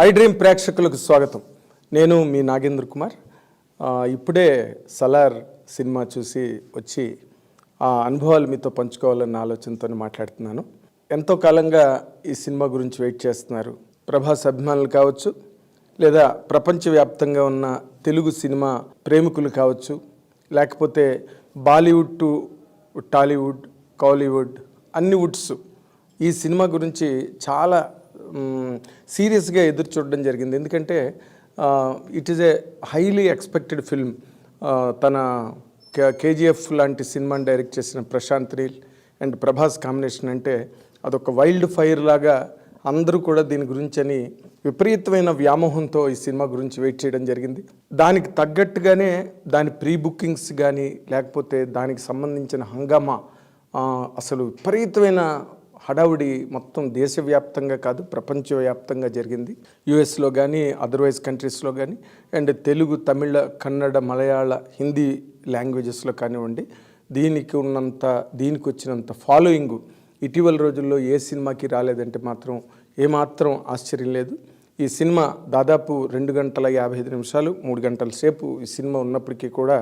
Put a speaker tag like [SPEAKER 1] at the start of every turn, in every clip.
[SPEAKER 1] I dream ప్రేక్షకులకు స్వాగతం. నేను మీ నాగేంద్ర కుమార్. ఇప్పుడే సలార్ సినిమా చూసి వచ్చి ఆ అనుభవాలు మీతో పంచుకోవాలన్న ఆలోచనతో మాట్లాడుతున్నాను. ఎంతో కాలంగా ఈ సినిమా గురించి వెయిట్ చేస్తున్నారు. ప్రభాస్ అభిమానులు కావచ్చు, లేదా ప్రపంచవ్యాప్తంగా ఉన్న తెలుగు సినిమా ప్రేమికులు కావచ్చు, లేకపోతే బాలీవుడ్ టు టాలీవుడ్, కాలీవుడ్, అన్ని వుడ్స్ ఈ సినిమా గురించి చాలా సీరియస్గా ఎదురు చూడడం జరిగింది. ఎందుకంటే it is a highly expected film. తన కేజీఎఫ్ లాంటి సినిమాని డైరెక్ట్ చేసిన ప్రశాంత్ నీల్ అండ్ ప్రభాస్ కాంబినేషన్ అంటే అదొక వైల్డ్ ఫైర్ లాగా అందరూ కూడా దీని గురించి అని విపరీతమైన వ్యామోహంతో ఈ సినిమా గురించి వెయిట్ చేయడం జరిగింది. దానికి తగ్గట్టుగానే దాని ప్రీ బుకింగ్స్ కానీ, లేకపోతే దానికి సంబంధించిన హంగామా, అసలు విపరీతమైన హడావుడి మొత్తం దేశవ్యాప్తంగా కాదు, ప్రపంచవ్యాప్తంగా జరిగింది. యుఎస్లో కానీ, అదర్వైజ్ కంట్రీస్లో కానీ, అండ్ తెలుగు, తమిళ, కన్నడ, మలయాళ, హిందీ లాంగ్వేజెస్లో కానివ్వండి, దీనికి వచ్చినంత ఫాలోయింగ్ ఇటీవల రోజుల్లో ఏ సినిమాకి రాలేదంటే మాత్రం ఏమాత్రం ఆశ్చర్యం లేదు. ఈ సినిమా దాదాపు 2 గంటల 55 నిమిషాలు, 3 గంటల సేపు ఈ సినిమా ఉన్నప్పటికీ కూడా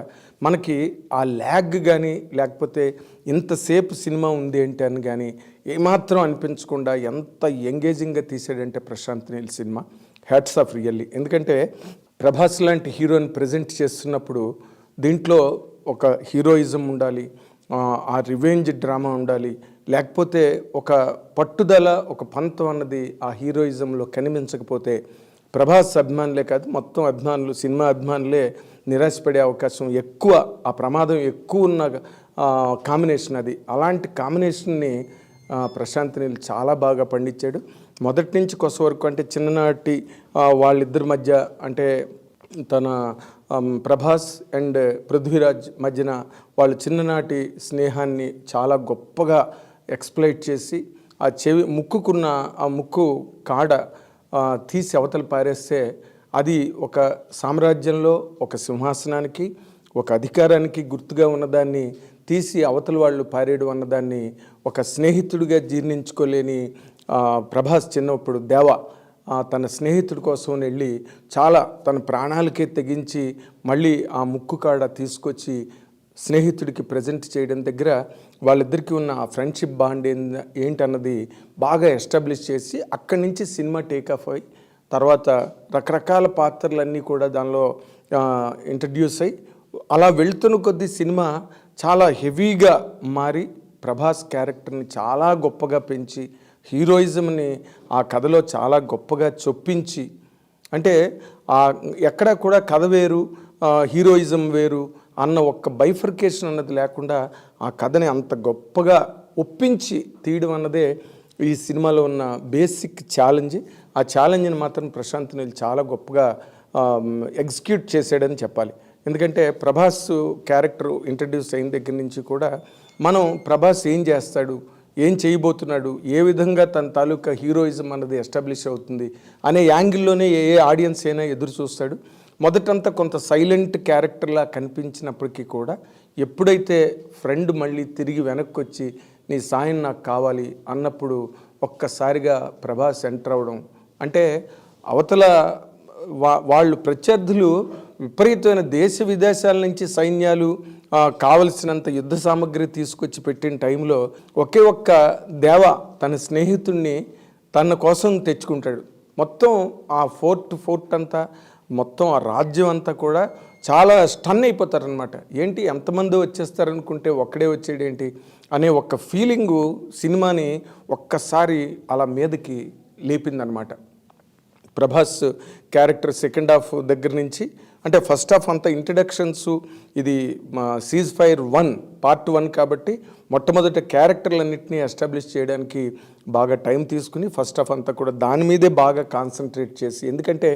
[SPEAKER 1] మనకి ఆ ల్యాగ్ కానీ, లేకపోతే ఇంతసేపు సినిమా ఉంది ఏంటి అని కానీ ఏమాత్రం అనిపించకుండా ఎంత ఎంగేజింగ్గా తీసాడంటే Prashanth Neel cinema. Hats off really. ఎందుకంటే ప్రభాస్ లాంటి హీరోని ప్రజెంట్ చేస్తున్నప్పుడు దీంట్లో ఒక హీరోయిజం ఉండాలి, ఆ రివెంజ్ డ్రామా ఉండాలి, లేకపోతే ఒక పట్టుదల, ఒక పంతం అన్నది ఆ హీరోయిజంలో కనిపించకపోతే ప్రభాస్ అభిమానులే కాదు, మొత్తం అభిమానులు, సినిమా అభిమానులే నిరాశపడే అవకాశం ఎక్కువ, ఆ ప్రమాదం ఎక్కువ ఉన్న కాంబినేషన్ అది. అలాంటి కాంబినేషన్ని ప్రశాంత్ నీల్ చాలా బాగా పండించాడు. మొదటి నుంచి కొస వరకు, అంటే చిన్ననాటి వాళ్ళిద్దరి మధ్య, అంటే తన ప్రభాస్ అండ్ పృథ్వీరాజ్ మధ్యన వాళ్ళ చిన్ననాటి స్నేహాన్ని చాలా గొప్పగా ఎక్స్ప్లైట్ చేసి, ఆ ముక్కుకున్న ఆ ముక్కు కాడ తీసి అవతల పారేస్తే అది ఒక సామ్రాజ్యంలో ఒక సింహాసనానికి, ఒక అధికారానికి గుర్తుగా ఉన్నదాన్ని తీసి అవతల వాళ్ళు పారేయడం అన్నదాన్ని ఒక స్నేహితుడిగా జీర్ణించుకోలేని ప్రభాస్ చిన్నప్పుడు దేవా తన స్నేహితుడి కోసం వెళ్ళి చాలా తన ప్రాణాలకే తెగించి మళ్ళీ ఆ ముక్కు కాడ తీసుకొచ్చి స్నేహితుడికి ప్రజెంట్ చేయడం దగ్గర వాళ్ళిద్దరికీ ఉన్న ఆ ఫ్రెండ్షిప్ బాండ్ ఏంటన్నది బాగా ఎస్టాబ్లిష్ చేసి అక్కడి నుంచి సినిమా టేకాఫ్ అయ్యి తర్వాత రకరకాల పాత్రలన్నీ కూడా దానిలో ఇంట్రడ్యూస్ అయ్యి అలా వెళ్తున్న కొద్దీ సినిమా చాలా హెవీగా మారి ప్రభాస్ క్యారెక్టర్ని చాలా గొప్పగా పెంచి, హీరోయిజంని ఆ కథలో చాలా గొప్పగా చొప్పించి, అంటే ఎక్కడ కూడా కథ వేరు, హీరోయిజం వేరు అన్న ఒక్క బైఫర్కేషన్ అన్నది లేకుండా ఆ కథని అంత గొప్పగా ఒప్పించి తీయడం అన్నదే ఈ సినిమాలో ఉన్న బేసిక్ ఛాలెంజ్. ఆ ఛాలెంజ్ని మాత్రం ప్రశాంత్ నీల్ చాలా గొప్పగా ఎగ్జిక్యూట్ చేసాడని చెప్పాలి. ఎందుకంటే ప్రభాస్ క్యారెక్టర్ ఇంట్రడ్యూస్ అయిన దగ్గర నుంచి కూడా మనం ప్రభాస్ ఏం చేస్తాడు, ఏం చేయబోతున్నాడు, ఏ విధంగా తన తాలూకా హీరోయిజం అన్నది ఎస్టాబ్లిష్ అవుతుంది అనే యాంగిల్లోనే ఏ ఆడియన్స్ అయినా ఎదురు చూస్తాడు. మొదటంతా కొంత సైలెంట్ క్యారెక్టర్లా కనిపించినప్పటికీ కూడా ఎప్పుడైతే ఫ్రెండ్ మళ్ళీ తిరిగి వెనక్కి వచ్చి నీ సాయం నాకు కావాలి అన్నప్పుడు ఒక్కసారిగా ప్రభాస్ ఎంటర్ అవ్వడం, అంటే అవతల వాళ్ళు ప్రత్యర్థులు విపరీతమైన దేశ విదేశాల నుంచి సైన్యాలు కావలసినంత యుద్ధ సామగ్రి తీసుకొచ్చి పెట్టిన టైంలో ఒకే ఒక్క దేవ తన స్నేహితుడిని తన కోసం తెచ్చుకుంటాడు. మొత్తం ఆ ఫోర్ట్ అంతా, మొత్తం ఆ రాజ్యం అంతా కూడా చాలా స్టన్ అయిపోతారనమాట. ఏంటి ఎంతమంది వచ్చేస్తారనుకుంటే ఒక్కడే వచ్చేడేంటి అనే ఒక్క ఫీలింగు సినిమాని ఒక్కసారి అలా మీదకి లేపిందనమాట. ప్రభాస్ క్యారెక్టర్ సెకండ్ హాఫ్ దగ్గర నుంచి, అంటే ఫస్ట్ హాఫ్ అంతా ఇంట్రడక్షన్స్, ఇది సీజ్ ఫైర్ 1 పార్ట్ 1 కాబట్టి మొట్టమొదటి క్యారెక్టర్లన్నింటినీ ఎస్టాబ్లిష్ చేయడానికి బాగా టైం తీసుకుని ఫస్ట్ హాఫ్ అంతా కూడా దాని మీదే బాగా కాన్సన్ట్రేట్ చేసి, ఎందుకంటే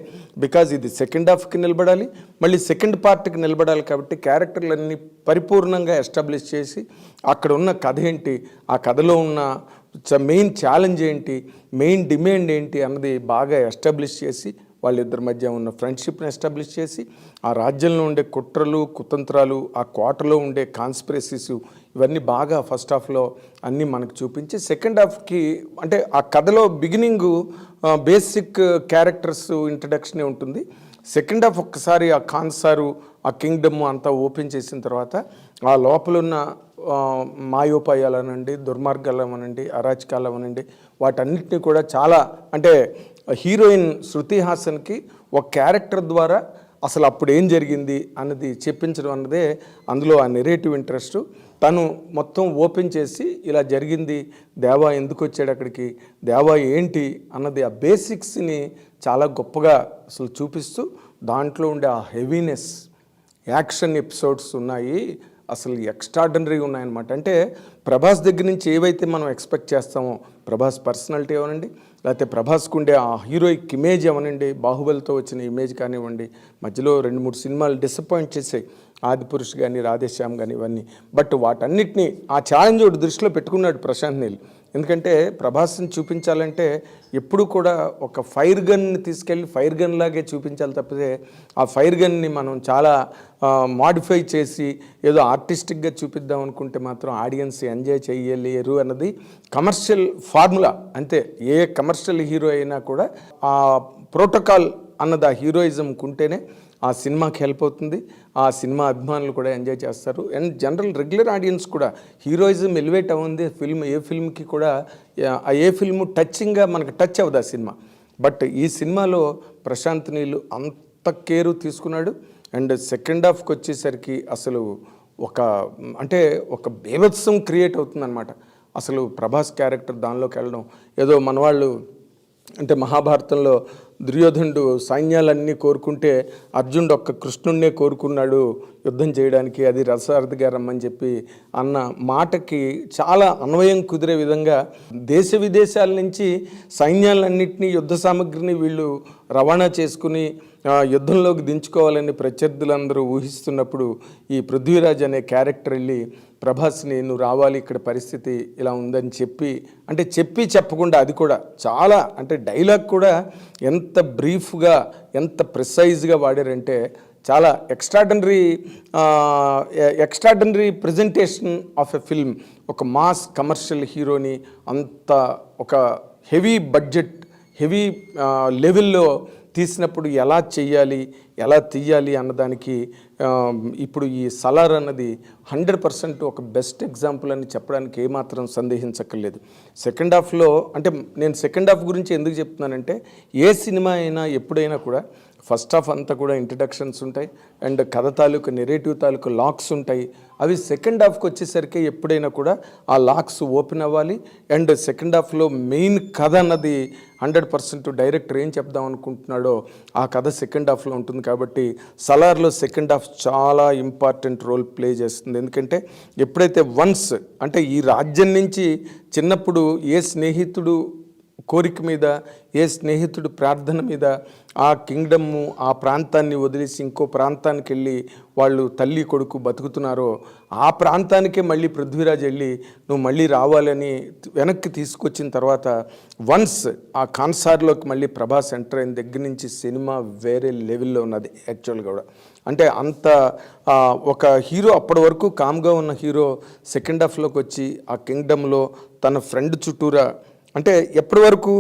[SPEAKER 1] బికాజ్ ఇది సెకండ్ హాఫ్కి నిలబడాలి, మళ్ళీ సెకండ్ పార్ట్కి నిలబడాలి కాబట్టి క్యారెక్టర్లన్నీ పరిపూర్ణంగా ఎస్టాబ్లిష్ చేసి అక్కడ ఉన్న కథ ఏంటి, ఆ కథలో ఉన్న మెయిన్ ఛాలెంజ్ ఏంటి, మెయిన్ డిమాండ్ ఏంటి అన్నది బాగా ఎస్టాబ్లిష్ చేసి వాళ్ళిద్దరి మధ్య ఉన్న ఫ్రెండ్షిప్ని ఎస్టాబ్లిష్ చేసి ఆ రాజ్యంలో ఉండే కుట్రలు కుతంత్రాలు ఆ కోటలో ఉండే కాన్స్పిరసీస్ ఇవన్నీ బాగా ఫస్ట్ హాఫ్లో అన్నీ మనకు చూపించి సెకండ్ హాఫ్కి అంటే ఆ కథలో బిగినింగ్ బేసిక్ క్యారెక్టర్స్ ఇంట్రడక్షనే ఉంటుంది. సెకండ్ హాఫ్ ఒక్కసారి ఆ ఖాన్ సారు ఆ కింగ్డమ్ అంతా ఓపెన్ చేసిన తర్వాత ఆ లోపలున్న మాయోపాయాలు అనండి, దుర్మార్గాలు అనండి, అరాచకాలు అనండి, వాటన్నిటిని కూడా చాలా అంటే హీరోయిన్ శృతి హాసన్కి ఒక క్యారెక్టర్ ద్వారా అసలు అప్పుడు ఏం జరిగింది అన్నది చెప్పించడం అన్నదే అందులో ఆ నెరేటివ్ ఇంట్రెస్ట్. తను మొత్తం ఓపెన్ చేసి ఇలా జరిగింది, దేవా ఎందుకు వచ్చాడు అక్కడికి, దేవా ఏంటి అన్నది ఆ బేసిక్స్ని చాలా గొప్పగా అసలు చూపిస్తూ దాంట్లో ఉండే ఆ హెవీనెస్ యాక్షన్ ఎపిసోడ్స్ ఉన్నాయి, అసలు ఎక్స్ట్రాడినరీగా ఉన్నాయన్నమాట. అంటే ప్రభాస్ దగ్గర నుంచి ఏవైతే మనం ఎక్స్పెక్ట్ చేస్తామో, ప్రభాస్ పర్సనాలిటీ అవనండి, లేకపోతే ప్రభాస్కు ఉండే ఆ హీరోయిక్ ఇమేజ్ అవనండి, బాహుబలితో వచ్చిన ఇమేజ్ కానివ్వండి, మధ్యలో 2-3 సినిమాలు డిసప్పాయింట్ చేసాయి, ఆదిపురుష్ కానీ రాధేశ్యామ్ కానీ ఇవన్నీ. బట్ వాటన్నిటినీ ఆ ఛాలెంజ్ ఒకటి దృష్టిలో పెట్టుకున్నాడు ప్రశాంత్ నీల్. ఎందుకంటే ప్రభాస్ని చూపించాలంటే ఎప్పుడు కూడా ఒక ఫైర్ గన్ని తీసుకెళ్ళి ఫైర్ గన్ లాగే చూపించాలి తప్పితే ఆ ఫైర్ గన్ని మనం చాలా మాడిఫై చేసి ఏదో ఆర్టిస్టిక్గా చూపిద్దాం అనుకుంటే మాత్రం ఆడియన్స్ ఎంజాయ్ చేయలేరు అన్నది కమర్షియల్ ఫార్ములా. అంతే, ఏ కమర్షియల్ హీరో అయినా కూడా ఆ ప్రోటోకాల్ అన్నది ఆ హీరోయిజంకి ఉంటేనే ఆ సినిమాకి హెల్ప్ అవుతుంది, ఆ సినిమా అభిమానులు కూడా ఎంజాయ్ చేస్తారు. అండ్ జనరల్ రెగ్యులర్ ఆడియన్స్ కూడా హీరోయిజం ఎలివేట్ అవుంది ఫిల్మ్, ఏ ఫిల్మ్కి కూడా ఏ ఫిల్మ్ టచ్చింగ్గా మనకు టచ్ అవ్వదు ఆ సినిమా. బట్ ఈ సినిమాలో ప్రశాంత్ నీల్ అంత కేరు తీసుకున్నాడు. అండ్ సెకండ్ హాఫ్కి వచ్చేసరికి అసలు ఒక బీభత్సం క్రియేట్ అవుతుందన్నమాట. అసలు ప్రభాస్ క్యారెక్టర్ దానిలోకి వెళ్ళడం ఏదో మనవాళ్ళు అంటే మహాభారతంలో దుర్యోధనుడు సైన్యాలన్నీ కోరుకుంటే అర్జునుడు ఒక్క కృష్ణుడినే కోరుకున్నాడు యుద్ధం చేయడానికి, అది రససారథిగా రమ్మని చెప్పి అన్న మాటకి చాలా అన్వయం కుదిరే విధంగా దేశ విదేశాల నుంచి సైన్యాలన్నింటినీ యుద్ధ సామగ్రిని వీళ్ళు రవాణా చేసుకుని యుద్ధంలోకి దించుకోవాలని ప్రత్యర్థులందరూ ఊహిస్తున్నప్పుడు ఈ పృథ్వీరాజ్ అనే క్యారెక్టర్ వెళ్ళి ప్రభాస్ని నువ్వు రావాలి, ఇక్కడ పరిస్థితి ఇలా ఉందని చెప్పి చెప్పకుండా అది కూడా చాలా అంటే డైలాగ్ కూడా ఎంత బ్రీఫ్గా ఎంత ప్రిసైజ్గా వాడారంటే చాలా extraordinary presentation of a film. ఒక మాస్ కమర్షియల్ హీరోని అంత ఒక హెవీ బడ్జెట్ హెవీ లెవెల్లో తీసినప్పుడు ఎలా చెయ్యాలి, ఎలా తీయాలి అన్నదానికి ఇప్పుడు ఈ సలార్ అన్నది 100% ఒక బెస్ట్ ఎగ్జాంపుల్ అని చెప్పడానికి ఏమాత్రం సందేహించక్కర్లేదు. సెకండ్ హాఫ్లో అంటే నేను సెకండ్ హాఫ్ గురించి ఎందుకు చెప్తున్నానంటే ఏ సినిమా అయినా ఎప్పుడైనా కూడా ఫస్ట్ హాఫ్ అంతా కూడా ఇంట్రడక్షన్స్ ఉంటాయి అండ్ కథ తాలూకు నెరేటివ్ తాలూకు లాక్స్ ఉంటాయి. అవి సెకండ్ హాఫ్కి వచ్చేసరికి ఎప్పుడైనా కూడా ఆ లాక్స్ ఓపెన్ అవ్వాలి. అండ్ సెకండ్ హాఫ్లో మెయిన్ కథ అన్నది 100% డైరెక్టర్ ఏం చెప్దాం అనుకుంటున్నాడో ఆ కథ సెకండ్ హాఫ్లో ఉంటుంది. కాబట్టి సలార్లో సెకండ్ హాఫ్ చాలా ఇంపార్టెంట్ రోల్ ప్లే చేస్తుంది. ఎందుకంటే ఎప్పుడైతే వన్స్ అంటే ఈ రాజ్యం నుంచి చిన్నప్పుడు ఏ స్నేహితుడు కోరిక మీద ఏ స్నేహితుడు ప్రార్థన మీద ఆ కింగ్డమ్ము ఆ ప్రాంతాన్ని వదిలేసి ఇంకో ప్రాంతానికి వెళ్ళి వాళ్ళు తల్లి కొడుకు బతుకుతున్నారో ఆ ప్రాంతానికే మళ్ళీ పృథ్వీరాజ్ వెళ్ళి నువ్వు మళ్ళీ రావాలని వెనక్కి తీసుకొచ్చిన తర్వాత వన్స్ ఆ కాన్సార్లోకి మళ్ళీ ప్రభాస్ ఎంటర్ అయిన దగ్గర నుంచి సినిమా వేరే లెవెల్లో ఉన్నది యాక్చువల్గా కూడా. అంటే అంత ఒక హీరో అప్పటి వరకు కామ్గా ఉన్న హీరో సెకండ్ హాఫ్లోకి వచ్చి ఆ కింగ్డమ్లో తన ఫ్రెండ్ చుట్టూరా అంటే ఎప్పటి వరకు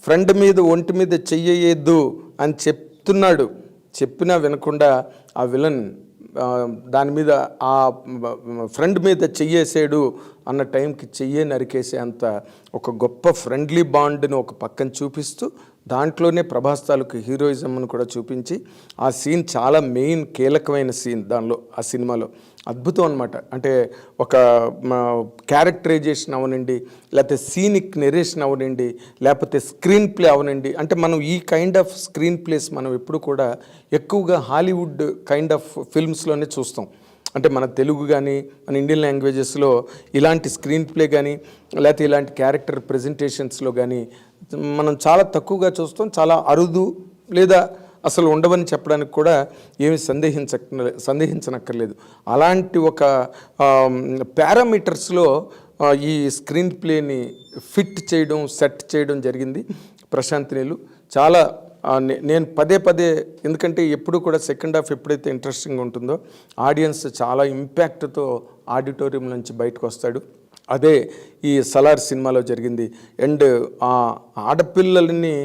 [SPEAKER 1] ఫ్రెండ్ మీద ఒంటి మీద చెయ్యొద్దు అని చెప్తున్నాడు, చెప్పినా వినకుండా ఆ విలన్ దాని మీద ఆ ఫ్రెండ్ మీద చెయ్యేసాడు అన్న టైంకి చెయ్యే నరికేసే అంత ఒక గొప్ప ఫ్రెండ్లీ బాండ్ని ఒక పక్కన చూపిస్తూ దాంట్లోనే ప్రభాస్ తాలూకు హీరోయిజంను కూడా చూపించి ఆ సీన్ చాలా మెయిన్ కీలకమైన సీన్ దానిలో ఆ సినిమాలో అద్భుతం అనమాట. అంటే ఒక క్యారెక్టరైజేషన్ అవనండి, లేకపోతే సీనిక్ నెరేషన్ అవనండి, లేకపోతే స్క్రీన్ ప్లే అవనండి. అంటే మనం ఈ కైండ్ ఆఫ్ స్క్రీన్ ప్లేస్ మనం ఎప్పుడు కూడా ఎక్కువగా హాలీవుడ్ కైండ్ ఆఫ్ ఫిల్మ్స్లోనే చూస్తాం. అంటే మన తెలుగు కానీ మన ఇండియన్ లాంగ్వేజెస్లో ఇలాంటి స్క్రీన్ ప్లే కానీ లేకపోతే ఇలాంటి క్యారెక్టర్ ప్రజెంటేషన్స్లో కానీ మనం చాలా తక్కువగా చూస్తాం, చాలా అరుదు లేదా అసలు ఉండవని చెప్పడానికి కూడా ఏమి సందేహించనక్కర్లేదు. అలాంటి ఒక పారామీటర్స్లో ఈ స్క్రీన్ ప్లేని ఫిట్ చేయడం సెట్ చేయడం జరిగింది ప్రశాంత్ నీల్. చాలా నేను పదే పదే, ఎందుకంటే ఎప్పుడు కూడా సెకండ్ హాఫ్ ఎప్పుడైతే ఇంట్రెస్టింగ్ ఉంటుందో ఆడియన్స్ చాలా ఇంపాక్ట్తో ఆడిటోరియం నుంచి బయటకు వస్తాడు. అదే ఈ సలార్ సినిమాలో జరిగింది. అండ్ ఆ ఆడపిల్లల్ని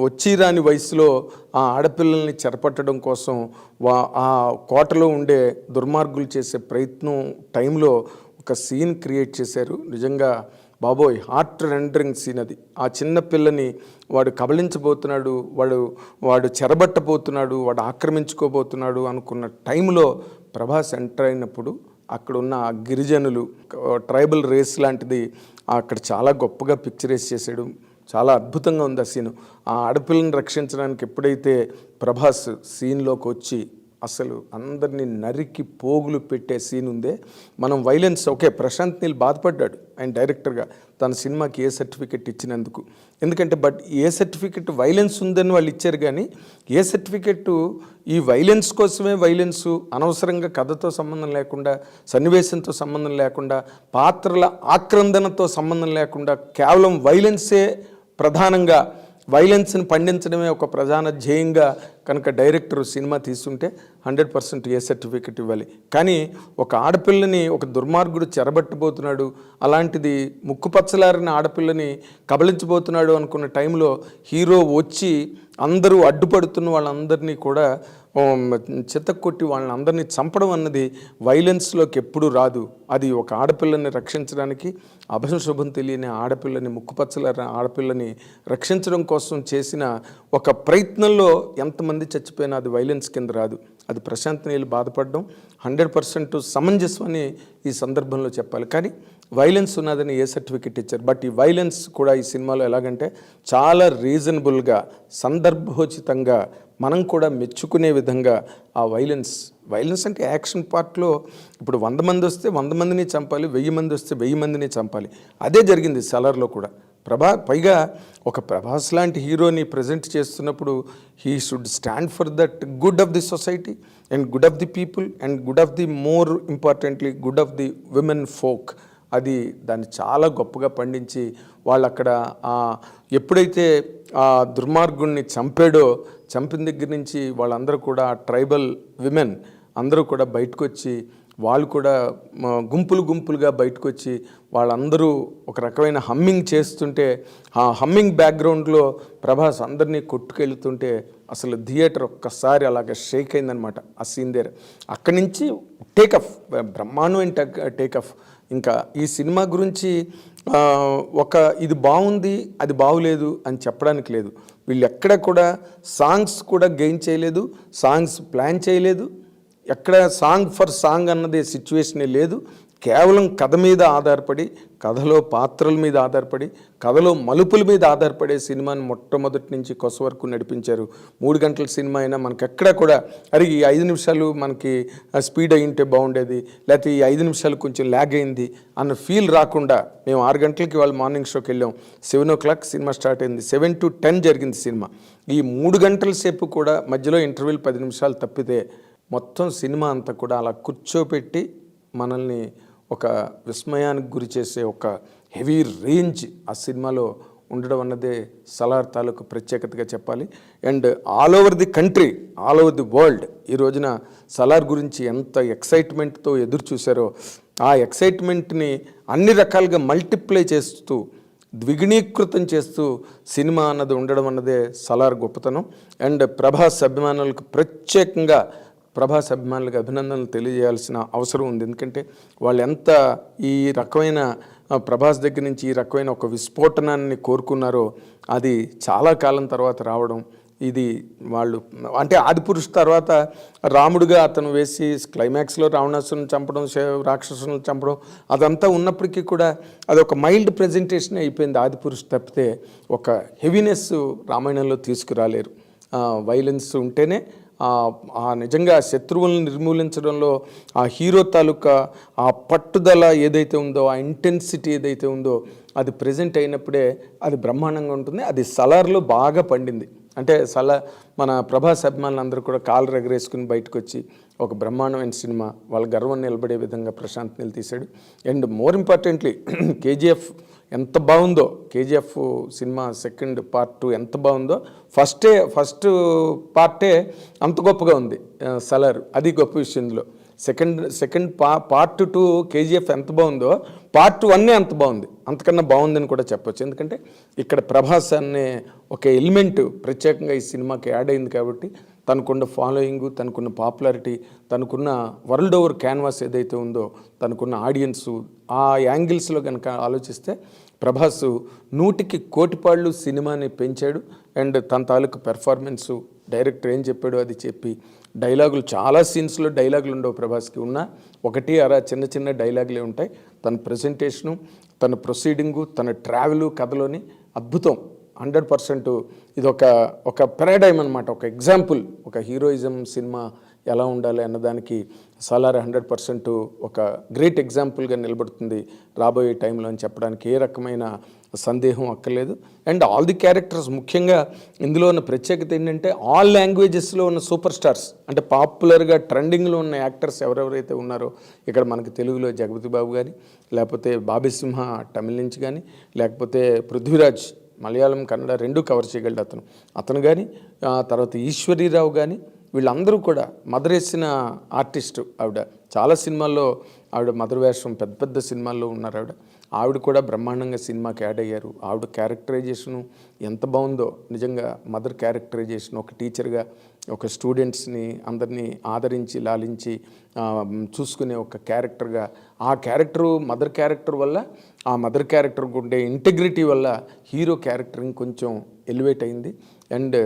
[SPEAKER 1] వచ్చిరాని వయసులో ఆ ఆడపిల్లల్ని చెరపట్టడం కోసం ఆ కోటలో ఉండే దుర్మార్గులు చేసే ప్రయత్నం టైంలో ఒక సీన్ క్రియేట్ చేశారు. నిజంగా బాబోయ్, హార్ట్ రెండరింగ్ సీన్ అది. ఆ చిన్న పిల్లని వాడు కబళించబోతున్నాడు, వాడు చెరబట్టబోతున్నాడు, వాడు ఆక్రమించుకోబోతున్నాడు అనుకున్న టైంలో ప్రభాస్ ఎంటర్ అయినప్పుడు అక్కడ ఉన్న ఆ గిరిజనులు, ట్రైబల్ రేస్ లాంటిది అక్కడ చాలా గొప్పగా పిక్చరైజ్ చేశాడు. చాలా అద్భుతంగా ఉంది ఆ సీను. ఆ ఆడపిల్లని రక్షించడానికి ఎప్పుడైతే ప్రభాస్ సీన్లోకి వచ్చి అసలు అందరినీ నరికి పోగులు పెట్టే సీన్ ఉందే. మనం వైలెన్స్, ఓకే, ప్రశాంత్ నీల్ బాధపడ్డాడు ఆయన డైరెక్టర్గా తన సినిమాకి ఏ సర్టిఫికెట్ ఇచ్చినందుకు. ఎందుకంటే బట్ ఏ సర్టిఫికెట్ వైలెన్స్ ఉందని వాళ్ళు ఇచ్చారు, కానీ ఏ సర్టిఫికెట్ ఈ వైలెన్స్ కోసమే, వైలెన్స్ అనవసరంగా కథతో సంబంధం లేకుండా, సన్నివేశంతో సంబంధం లేకుండా, పాత్రల ఆక్రందనతో సంబంధం లేకుండా కేవలం వైలెన్సే ప్రధానంగా, వైలెన్స్ని పండించడమే ఒక ప్రధాన ధ్యేయంగా కనుక డైరెక్టర్ సినిమా తీసుంటే 100% ఏ సర్టిఫికెట్ ఇవ్వాలి. కానీ ఒక ఆడపిల్లని ఒక దుర్మార్గుడు చెరబట్టబోతున్నాడు, అలాంటిది ముక్కుపచ్చలారిన ఆడపిల్లని కబళించబోతున్నాడు అనుకున్న టైంలో హీరో వచ్చి అందరూ అడ్డుపడుతున్న వాళ్ళందరినీ కూడా చితక్కొట్టి వాళ్ళని అందరినీ చంపడం అన్నది వైలెన్స్లోకి ఎప్పుడు రాదు. అది ఒక ఆడపిల్లని రక్షించడానికి, అభశుభం తెలియని ఆడపిల్లని, ముక్కుపచ్చలారిన ఆడపిల్లని రక్షించడం కోసం చేసిన ఒక ప్రయత్నంలో ఎంతమంది చచ్చిపోయినా అది వైలెన్స్ కింద రాదు. అది ప్రశాంత్ నీల్ బాధపడడం 100% సమంజసం అని ఈ సందర్భంలో చెప్పాలి. కానీ వైలెన్స్ ఉన్నదని ఏ సర్టిఫికెట్ ఇచ్చారు. బట్ ఈ వైలెన్స్ కూడా ఈ సినిమాలో ఎలాగంటే చాలా రీజనబుల్గా, సందర్భోచితంగా, మనం కూడా మెచ్చుకునే విధంగా ఆ వైలెన్స్ అంటే యాక్షన్ పార్ట్లో ఇప్పుడు 100 మంది వస్తే 100 మందిని చంపాలి, 1000 మంది వస్తే 1000 మందిని చంపాలి. అదే జరిగింది సలార్లో కూడా. పైగా ఒక ప్రభాస్ లాంటి హీరోని ప్రజెంట్ చేస్తున్నప్పుడు he should stand for that good of the society and good of the people and good of the more importantly good of the women folk. అది దాన్ని చాలా గొప్పగా పండించి వాళ్ళు అక్కడ ఎప్పుడైతే ఆ దుర్మార్గుణ్ణి చంపిన దగ్గర నుంచి వాళ్ళందరూ కూడా ట్రైబల్ విమెన్ అందరూ కూడా బయటకు వచ్చి, వాళ్ళు కూడా గుంపులుగా బయటకు వచ్చి వాళ్ళందరూ ఒక రకమైన హమ్మింగ్ చేస్తుంటే, ఆ హమ్మింగ్ బ్యాక్గ్రౌండ్లో ప్రభాస్ అందరినీ కొట్టుకెళ్తుంటే అసలు థియేటర్ ఒక్కసారి అలాగ షేక్ అయిందనమాట ఆ సీన్ దగ్గర. అక్కడి నుంచి టేకఫ్, బ్రహ్మాండమైన టేకఫ్. ఇంకా ఈ సినిమా గురించి ఇది బాగుంది, అది బాగులేదు అని చెప్పడానికి లేదు. వీళ్ళు ఎక్కడ కూడా సాంగ్స్ కూడా గెయిన్ చేయలేదు, సాంగ్స్ ప్లాన్ చేయలేదు, ఎక్కడ సాంగ్ ఫర్ సాంగ్ అన్నది సిచ్యువేషనే లేదు. కేవలం కథ మీద ఆధారపడి, కథలో పాత్రల మీద ఆధారపడి, కథలో మలుపుల మీద ఆధారపడే సినిమాని మొట్టమొదటి నుంచి కొస వరకు నడిపించారు. 3 గంటల సినిమా అయినా మనకి ఎక్కడ కూడా అరే ఈ 5 నిమిషాలు మనకి స్పీడ్ అయ్యింటే బాగుండేది, లేకపోతే ఈ 5 నిమిషాలు కొంచెం ల్యాగ్ అయింది అన్న ఫీల్ రాకుండా, మేము 6 గంటలకి వాళ్ళు మార్నింగ్ షోకి వెళ్ళాం, 7 o'clock సినిమా స్టార్ట్ అయింది, 7 to 10 జరిగింది సినిమా. ఈ 3 గంటల సేపు కూడా మధ్యలో ఇంటర్వ్యూలు 10 నిమిషాలు తప్పితే మొత్తం సినిమా అంతా కూడా అలా కూర్చోపెట్టి మనల్ని ఒక విస్మయానికి గురి చేసే ఒక హెవీ రేంజ్ ఆ సినిమాలో ఉండడం అన్నదే సలార్ తాలూకు ప్రత్యేకతగా చెప్పాలి. And all over the country, all over the world ఈ రోజున సలార్ గురించి ఎంత ఎక్సైట్మెంట్తో ఎదురు చూశారో, ఆ ఎక్సైట్మెంట్ని అన్ని రకాలుగా మల్టిప్లై చేస్తూ, ద్విగుణీకృతం చేస్తూ సినిమా అన్నది ఉండడం అన్నదే సలార్ గొప్పతనం. అండ్ ప్రభాస్ అభిమానులకు ప్రత్యేకంగా ప్రభాస్ అభిమానులకు అభినందనలు తెలియజేయాల్సిన అవసరం ఉంది. ఎందుకంటే వాళ్ళు ఎంత ఈ రకమైన ప్రభాస్ దగ్గర నుంచి ఈ రకమైన ఒక విస్ఫోటనాన్ని కోరుకున్నారో అది చాలా కాలం తర్వాత రావడం, ఇది వాళ్ళు అంటే ఆదిపురుష్ తర్వాత రాముడుగా అతను వేసి క్లైమాక్స్లో రావణాసురుని చంపడం, రాక్షసులను చంపడం అదంతా ఉన్నప్పటికీ కూడా అదొక మైల్డ్ ప్రజెంటేషన్ అయిపోయింది ఆదిపురుష్ తప్పితే ఒక హెవీనెస్ రామాయణంలో తీసుకురాలేరు. వైలెన్స్ ఉంటేనే నిజంగా శత్రువులను నిర్మూలించడంలో ఆ హీరో తాలూకా ఆ పట్టుదల ఏదైతే ఉందో, ఆ ఇంటెన్సిటీ ఏదైతే ఉందో అది ప్రజెంట్ అయినప్పుడే అది బ్రహ్మాండంగా ఉంటుంది. అది సలార్లో బాగా పండింది. అంటే మన ప్రభాస్ అభిమానులందరూ కూడా కాళ్ళు ఎగరేసుకుని బయటకు వచ్చి ఒక బ్రహ్మాండమైన సినిమా వాళ్ళ గర్వం నిలబడే విధంగా ప్రశాంత్ నీల్ తీశాడు. అండ్ మోర్ ఇంపార్టెంట్లీ కేజీఎఫ్ ఎంత బాగుందో కేజీఎఫ్ సినిమా సెకండ్ పార్ట్ 2 ఎంత బాగుందో ఫస్ట్ పార్టే అంత గొప్పగా ఉంది సలార్. అది గొప్ప విషయం ఇందులో. సెకండ్ పార్ట్ 2 కేజీఎఫ్ ఎంత బాగుందో పార్ట్ 1 అంత బాగుంది, అంతకన్నా బాగుందని కూడా చెప్పొచ్చు. ఎందుకంటే ఇక్కడ ప్రభాస్ అనే ఒక ఎలిమెంట్ ప్రత్యేకంగా ఈ సినిమాకి యాడ్ అయింది కాబట్టి తనకున్న ఫాలోయింగ్, తనకున్న పాపులారిటీ, తనకున్న వరల్డ్ ఓవర్ క్యాన్వాస్ ఏదైతే ఉందో, తనకున్న ఆడియన్సు, ఆ యాంగిల్స్లో కనుక ఆలోచిస్తే ప్రభాస్ 100కి కోటిపాళ్ళు సినిమాని పెంచాడు. అండ్ తన తాలూకు పెర్ఫార్మెన్సు, డైరెక్టర్ ఏం చెప్పాడో అది చెప్పి, డైలాగులు చాలా సీన్స్లో డైలాగులు ఉండవు ప్రభాస్కి, ఉన్న ఒకటి అరా చిన్న చిన్న డైలాగులే ఉంటాయి. తన ప్రజెంటేషను, తన ప్రొసీడింగు, తన ట్రావెలు కథలోని అద్భుతం. 100% ఇది ఒక పారాడైమ్ అనమాట, ఒక ఎగ్జాంపుల్. ఒక హీరోయిజం సినిమా ఎలా ఉండాలి అన్నదానికి సలార్ 100% ఒక గ్రేట్ ఎగ్జాంపుల్గా నిలబడుతుంది రాబోయే టైంలో అని చెప్పడానికి ఏ రకమైన సందేహం అక్కర్లేదు. అండ్ ఆల్ ది క్యారెక్టర్స్, ముఖ్యంగా ఇందులో ఉన్న ప్రత్యేకత ఏంటంటే ఆల్ లాంగ్వేజెస్లో ఉన్న సూపర్ స్టార్స్, అంటే పాపులర్గా ట్రెండింగ్లో ఉన్న యాక్టర్స్ ఎవరెవరైతే ఉన్నారో, ఇక్కడ మనకి తెలుగులో జగపతి బాబు కానీ, లేకపోతే బాబీ సింహ తమిళ నుంచి కానీ, లేకపోతే పృథ్వీరాజ్ మలయాళం కన్నడ 2 కవర్ చేయగలడు అతను కానీ, తర్వాత ఈశ్వరీరావు కానీ, వీళ్ళందరూ కూడా మదర్ వేసిన ఆర్టిస్టు ఆవిడ. చాలా సినిమాల్లో ఆవిడ మదర్ వేషం, పెద్ద పెద్ద సినిమాల్లో ఉన్నారు ఆవిడ కూడా బ్రహ్మాండంగా సినిమాకి యాడ్ అయ్యారు. ఆవిడ క్యారెక్టరైజేషను ఎంత బాగుందో నిజంగా. మదర్ క్యారెక్టరైజేషన్, ఒక టీచర్గా ఒక స్టూడెంట్స్ని అందరినీ ఆదరించి లాలించి చూసుకునే ఒక క్యారెక్టర్గా, ఆ క్యారెక్టరు మదర్ క్యారెక్టర్ వల్ల, ఆ మదర్ క్యారెక్టర్కి ఉండే ఇంటెగ్రిటీ వల్ల హీరో క్యారెక్టర్ ఇంకొంచెం ఎలివేట్ అయింది. అండ్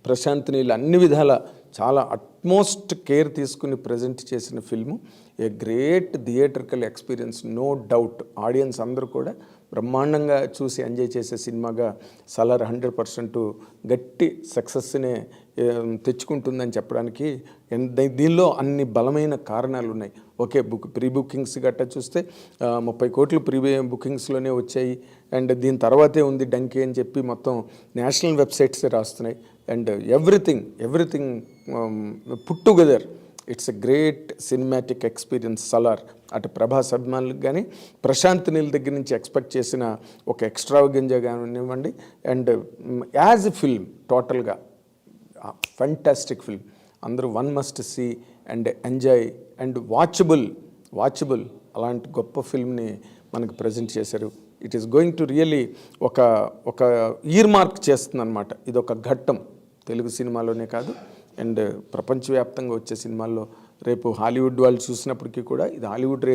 [SPEAKER 1] ప్రశాంత్ నీల్ అన్ని విధాల చాలా అట్మోస్ట్ కేర్ తీసుకుని ప్రజెంట్ చేసిన film. A great theatrical experience, no doubt. Audience అందరూ కూడా బ్రహ్మాండంగా చూసి ఎంజాయ్ చేసే సినిమాగా సలార్ 100% గట్టి సక్సెస్నే తెచ్చుకుంటుందని చెప్పడానికి దీనిలో అన్ని బలమైన కారణాలు ఉన్నాయి. ఓకే, ప్రీ బుకింగ్స్ గట్టా చూస్తే 30 కోట్లు ప్రీ బుకింగ్స్లోనే వచ్చాయి. అండ్ దీని తర్వాతే ఉంది డంకి అని చెప్పి మొత్తం నేషనల్ వెబ్సైట్సే రాస్తున్నాయి. And everything put together it's a great cinematic experience Salaar. అటు ప్రభాస్ అభిమానులకు కానీ, ప్రశాంత్ నీల్ దగ్గర నుంచి ఎక్స్పెక్ట్ చేసిన ఒక ఎక్స్ట్రావగెంజా కానివ్వండి, అండ్ యాజ్ ఎ ఫిల్మ్ టోటల్గా ఫంటాస్టిక్ ఫిల్మ్. అందరూ one must see and enjoy and watchable అలాంటి గొప్ప ఫిల్మ్ని మనకు ప్రజెంట్ చేశారు. It is going to really ఒక ఇయర్ మార్క్ చేస్తుంది అనమాట. ఇది ఒక ఘట్టం తెలుగు సినిమాలోనే కాదు, అండ్ ప్రపంచవ్యాప్తంగా వచ్చే సినిమాల్లో రేపు హాలీవుడ్ వాళ్ళు చూసినప్పటికీ కూడా ఇది హాలీవుడ్ రేంజ్